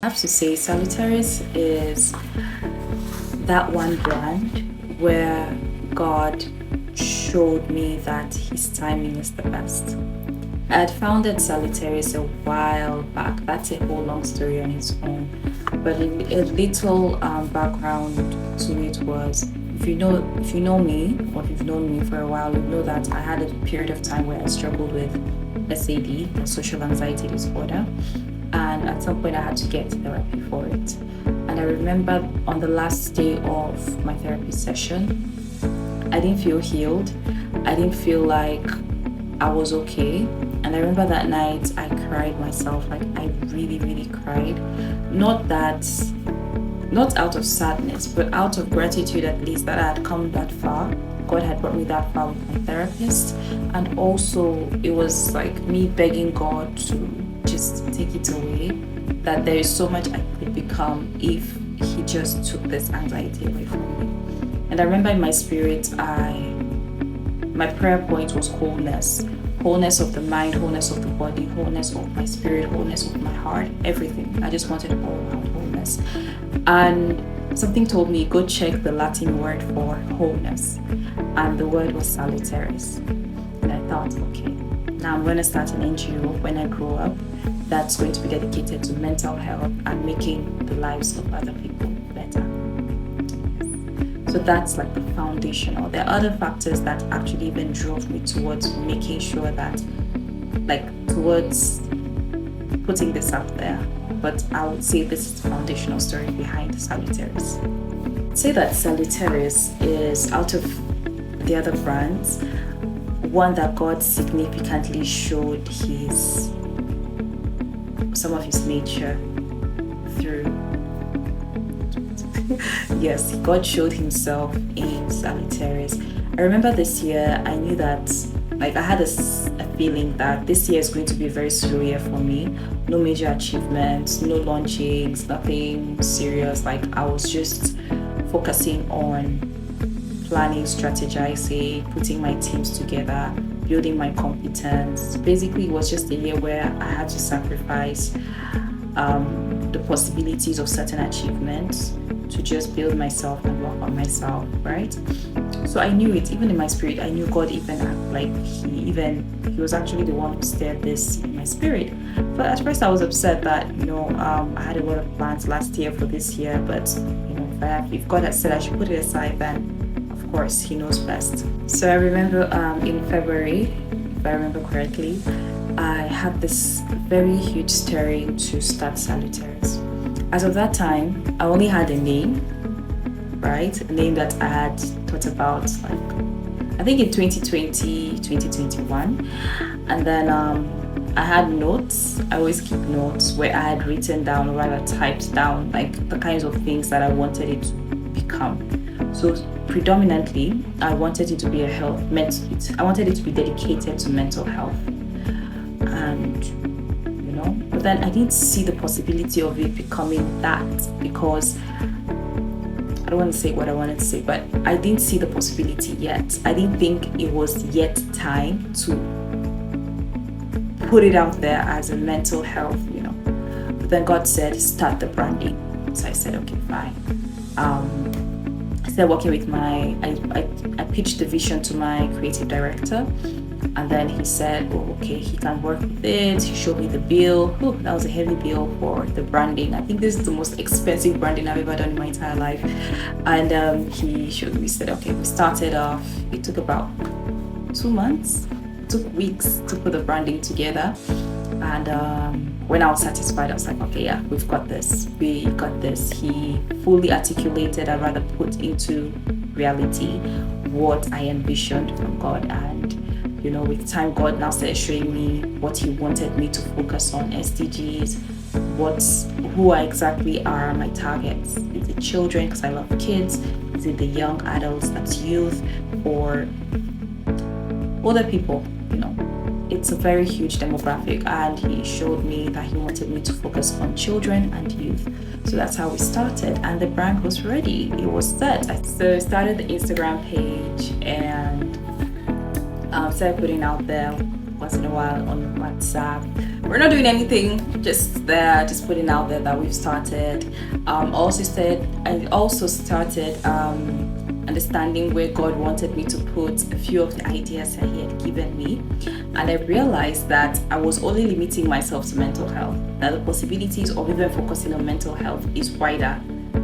I have to say, Salutaris is that one brand where God showed me that His timing is the best. I had founded Salutaris a while back. That's a whole long story on its own. But a little background to it was, if you know me, or if you've known me for a while, you know that I had a period of time where I struggled with SAD, the social anxiety disorder, and at some point I had to get therapy for it. And I remember on the last day of my therapy session, I didn't feel healed. I didn't feel like I was okay. And I remember that night I cried myself, like I really, really cried. Not out of sadness, but out of gratitude at least that I had come that far. God had brought me that far with my therapist. And also it was like me begging God to just take it away, that there is so much I could become if He just took this anxiety away from me. And I remember in my spirit, my prayer point was wholeness. Wholeness of the mind, wholeness of the body, wholeness of my spirit, wholeness of my heart, everything. I just wanted all around wholeness. And something told me, go check the Latin word for wholeness. And the word was salutaris. And I thought, okay, now I'm going to start an NGO when I grow up that's going to be dedicated to mental health and making the lives of other people better. So that's like the foundational. There are other factors that actually even drove me towards making sure that, towards putting this out there. But I would say this is the foundational story behind Salutaris. I'd say that Salutaris is, out of the other brands, one that God significantly showed some of His nature through. Yes, God showed Himself in Salutaris. I remember this year, I knew that, I had a feeling that this year is going to be a very slow year for me. No major achievements, no launchings, nothing serious. I was just focusing on planning, strategizing, putting my teams together, building my competence. Basically, it was just a year where I had to sacrifice the possibilities of certain achievements to just build myself and work on myself, right? So I knew it, even in my spirit, I knew God even He was actually the one who stirred this in my spirit. But at first I was upset that, I had a lot of plans last year for this year, but if God has said I should put it aside, then of course He knows best. So I remember in February, if I remember correctly, I had this very huge stirring to start Salutaris. As of that time, I only had a name, right? A name that I had thought about, I think in 2020, 2021. And then I had notes. I always keep notes where I had written down, or rather typed down, the kinds of things that I wanted it to become. So predominantly, I wanted it to be I wanted it to be dedicated to mental health. And but then I didn't see the possibility of it becoming that, because I don't want to say what I wanted to say, but I didn't see the possibility yet. I didn't think it was yet time to put it out there as a mental health, But then God said, start the branding. So I said, okay, fine. I started working with I pitched the vision to my creative director. And then he said, okay, he can work with it. He showed me the bill. That was a heavy bill for the branding. I think this is the most expensive branding I've ever done in my entire life. And he said, okay, we started off. It took about 2 months. It took weeks to put the branding together. And when I was satisfied, I was like, okay, yeah, we've got this. We got this. He fully articulated, I'd rather put into reality what I envisioned from God. And with time, God now started showing me what He wanted me to focus on, SDGs, who exactly are my targets. Is it children, because I love kids? Is it the young adults, that's youth, or older people? It's a very huge demographic, and He showed me that He wanted me to focus on children and youth. So that's how we started, and the brand was ready. It was set. So I started the Instagram page and started putting out there once in a while on WhatsApp. We're not doing anything, just there, just putting out there that we've started. I also started understanding where God wanted me to put a few of the ideas that He had given me, and I realized that I was only limiting myself to mental health. That the possibilities of even focusing on mental health is wider,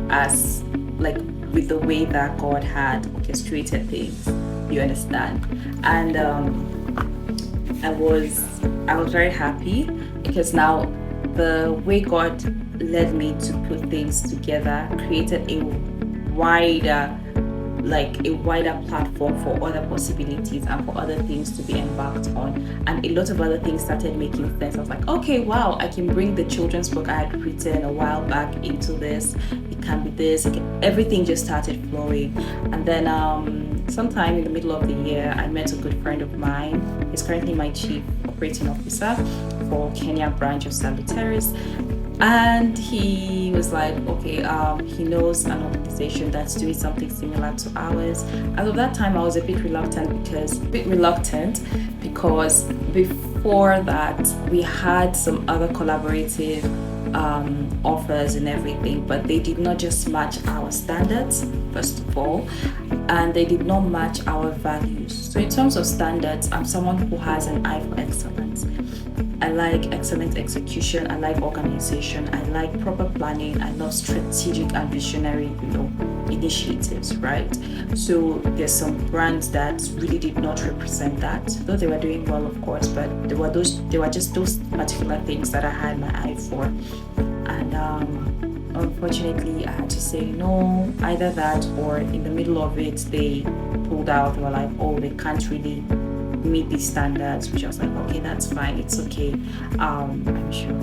as like with the way that God had orchestrated things. You understand? And I was very happy because now the way God led me to put things together created a wider platform for other possibilities and for other things to be embarked on, and a lot of other things started making sense. I was like, okay, wow, I can bring the children's book I had written a while back into this. It can be this. Everything just started flowing. And then sometime in the middle of the year, I met a good friend of mine. He's currently my chief operating officer for Kenya branch of SALUTARIS. And he was like, okay, he knows an organization that's doing something similar to ours. As of that time, I was a bit reluctant because before that, we had some other collaborative offers and everything, but they did not just match our standards, first of all, and they did not match our values. So in terms of standards, I'm someone who has an eye for excellence. I like excellent execution. I like organization. I like proper planning. I love strategic and visionary, initiatives, right? So there's some brands that really did not represent that, though they were doing well, of course, but they were just those particular things that I had my eye for. And unfortunately, I had to say no, either that or in the middle of it, they pulled out. They were like, oh, they can't really meet these standards, which I was like, okay, that's fine, it's okay. I'm sure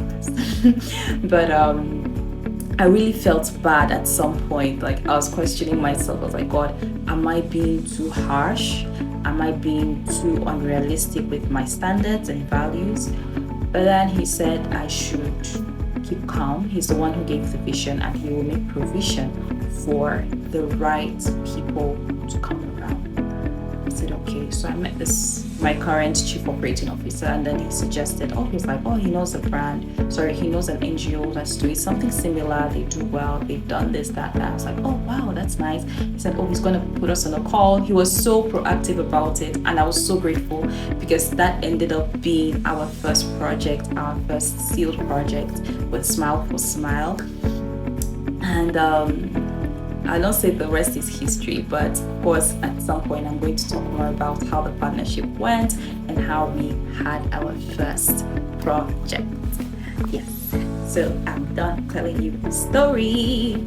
but I really felt bad at some point. Like, I was questioning myself. I was like, God, am I being too harsh? Am I being too unrealistic with my standards and values? But then He said I should keep calm. He's the one who gave the vision, and He will make provision for the right people to come around. I said, okay. So I met my current chief operating officer, and then he suggested, he knows a brand. He knows an NGO that's doing something similar. They do well. They've done this, that. I was like, oh, wow, that's nice. He said, he's going to put us on a call. He was so proactive about it, and I was so grateful because that ended up being our first project, our first sealed project with Smile for Smile. And I don't say the rest is history, but of course at some point I'm going to talk more about how the partnership went and how we had our first project. Yes, so I'm done telling you the story.